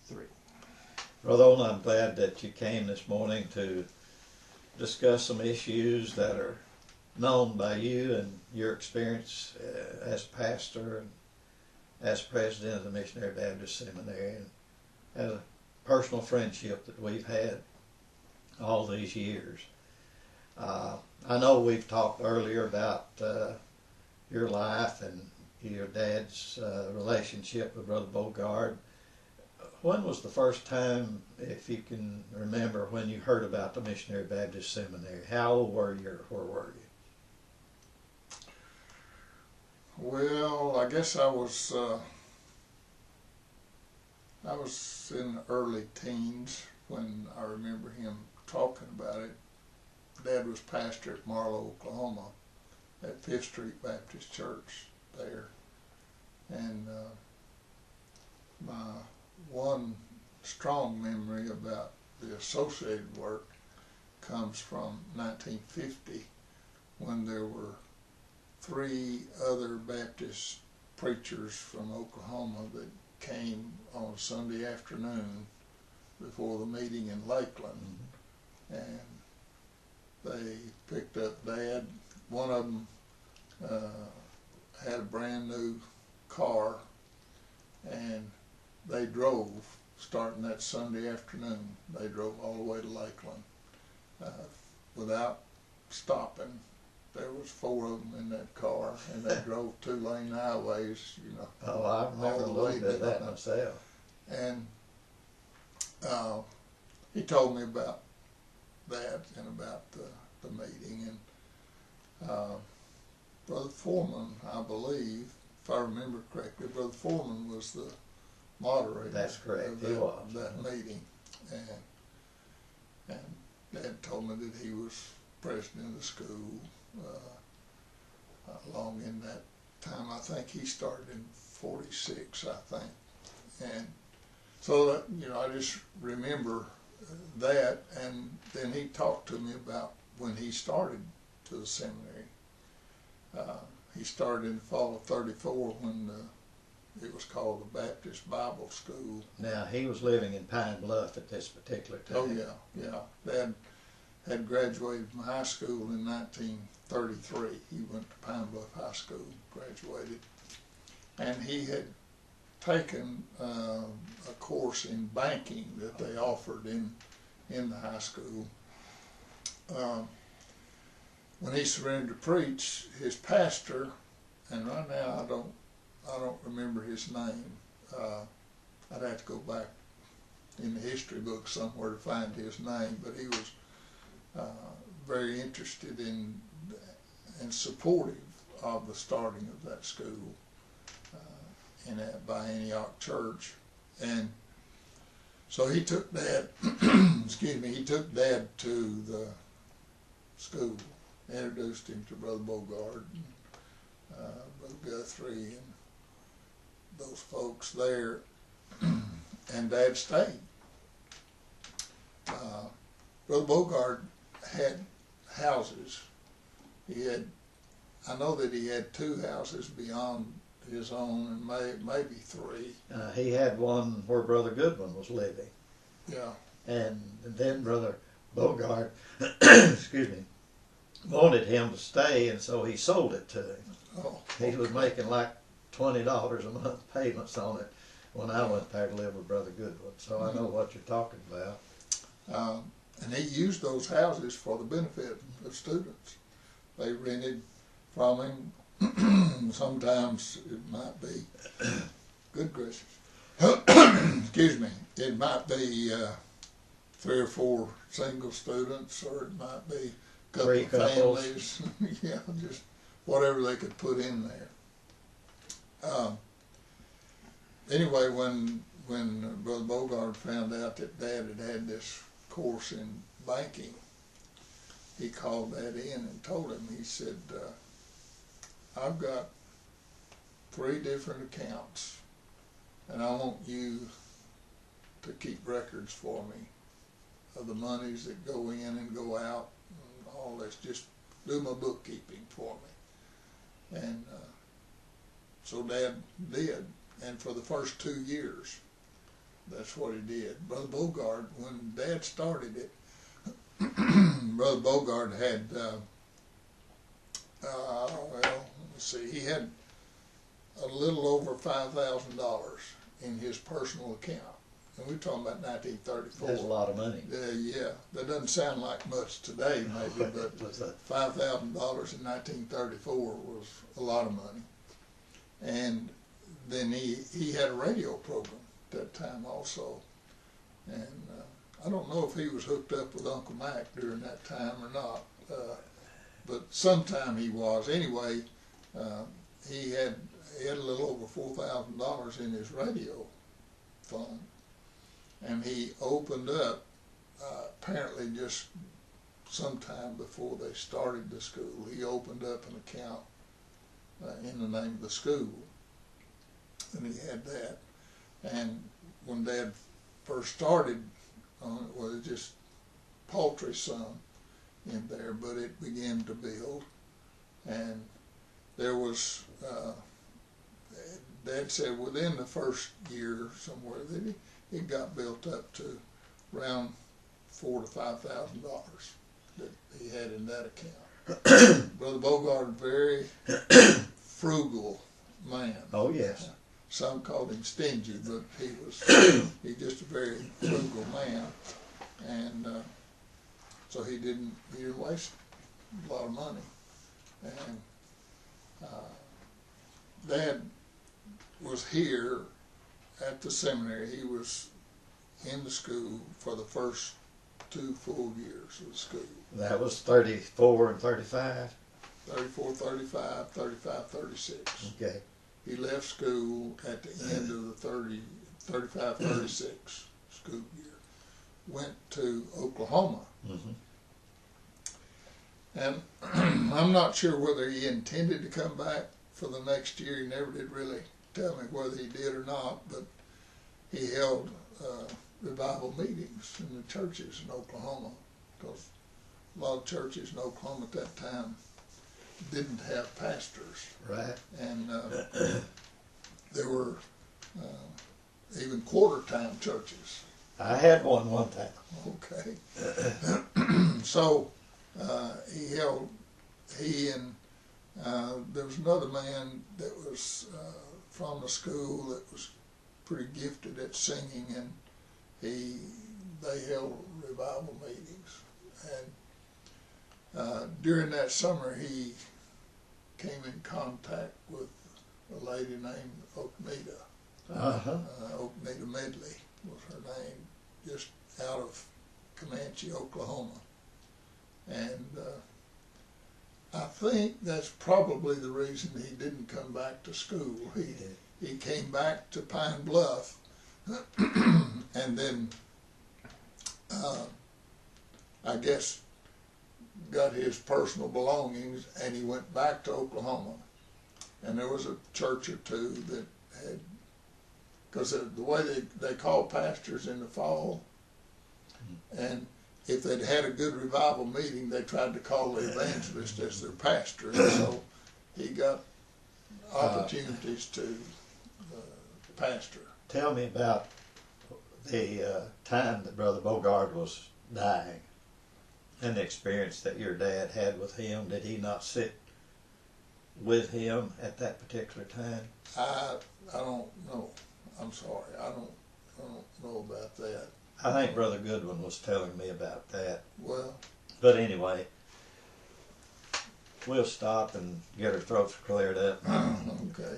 3. Brother Owen, I'm glad that you came this morning to discuss some issues that are known by you and your experience as pastor and as president of the Missionary Baptist Seminary, and as a personal friendship that we've had all these years. I know we've talked earlier about your life and your dad's relationship with Brother Bogard. When was the first time, if you can remember, when you heard about the Missionary Baptist Seminary? How old were you, or where were you? Well, I guess I was in the early teens when I remember him talking about it. Dad was pastor at Marlow, Oklahoma, at Fifth Street Baptist Church there. And my one strong memory about the associated work comes from 1950, when there were 3 other Baptist preachers from Oklahoma that came on Sunday afternoon before the meeting in Lakeland. And they picked up Dad. One of them had a brand new car, and they drove, starting that Sunday afternoon, they drove all the way to Lakeland without stopping. There was 4 of them in that car, and they drove 2-lane highways, you know. Oh, I remember a little bit of that myself. And he told me about that and about the meeting. And Brother Foreman, I believe, if I remember correctly, Brother Foreman was the moderator. That's correct. Of that meeting. And Dad told me that he was president of the school along in that time. I think he started in 46, I think. And so, you know, I just remember that. And then he talked to me about when he started to the seminary. He started in the fall of 34 when it was called the Baptist Bible School. Now, he was living in Pine Bluff at this particular time. Oh, yeah. Dad had graduated from high school in 1933. He went to Pine Bluff High School, graduated. And he had taken a course in banking that they offered in the high school. When he surrendered to preach, his pastor, and right now I don't remember his name. I'd have to go back in the history book somewhere to find his name, but he was very interested in and supportive of the starting of that school by Antioch Church. And so he took Dad, he took Dad to the school, introduced him to Brother Bogard, Brother Guthrie, and those folks there, and Dad stayed. Brother Bogard had houses. I know that he had 2 houses beyond his own, and maybe 3. He had one where Brother Goodwin was living. Yeah. And then Brother Bogard, wanted him to stay, and so he sold it to him. Oh, He was making like $20 a month payments on it when I went there to live with Brother Goodwin. So I know what you're talking about. And he used those houses for the benefit of students. They rented from him. Sometimes it might be, good gracious, excuse me, it might be 3 or 4 single students, or it might be a couple of families. Yeah, just whatever they could put in there. Anyway, when Brother Bogard found out that Dad had this course in banking, he called Dad in and told him, he said, I've got 3 different accounts, and I want you to keep records for me of the monies that go in and go out and all this. Just do my bookkeeping for me. And so Dad did. And for the first 2 years that That's what he did. Brother Bogard, when Dad started it, Brother Bogard had, let's see, he had a little over $5,000 in his personal account. And we're talking about 1934. That's a lot of money. Yeah, that doesn't sound like much today, maybe, but $5,000 in 1934 was a lot of money. And then he had a radio program at that time also. And I don't know if he was hooked up with Uncle Mac during that time or not, but sometime he was. Anyway, he had a little over $4,000 in his radio fund. And he opened up, apparently just sometime before they started the school, he opened up an account in the name of the school. And he had that. And when Dad first started on it, well, it just paltry sum in there, but it began to build. And there was, Dad said within the first year somewhere that it got built up to around $4,000 to $5,000 that he had in that account. Brother Bogard, very frugal man. Oh yes. Some called him stingy, but he's just a very frugal man, and so he didn't waste a lot of money. And Dad was here at the seminary. He was in the school for the first 2 full years of the school. That was 34 and 35? 34, 35, 35, 36. Okay. He left school at the end of the 35, 36 school year. Went to Oklahoma. Mm-hmm. And I'm not sure whether he intended to come back for the next year. He never did really tell me whether he did or not, but he held revival meetings in the churches in Oklahoma, because a lot of churches in Oklahoma at that time didn't have pastors. Right. And there were even quarter-time churches. I had one time. Okay. So he and there was another man that was from the school that was pretty gifted at singing, and they held revival meetings. And during that summer, he came in contact with a lady named Oaknita. Oaknita Medley was her name, just out of Comanche, Oklahoma. And I think that's probably the reason he didn't come back to school. He came back to Pine Bluff, and then I guess got his personal belongings, and he went back to Oklahoma. And there was a church or two that had, because the way they call pastors in the fall, and if they'd had a good revival meeting, they tried to call the evangelist as their pastor, and so he got opportunities to pastor. Tell me about the time that Brother Bogard was dying and the experience that your dad had with him. Did he not sit with him at that particular time? I don't know. I'm sorry. I don't know about that. I think Brother Goodwin was telling me about that. Well, but anyway, we'll stop and get our throats cleared up. Okay.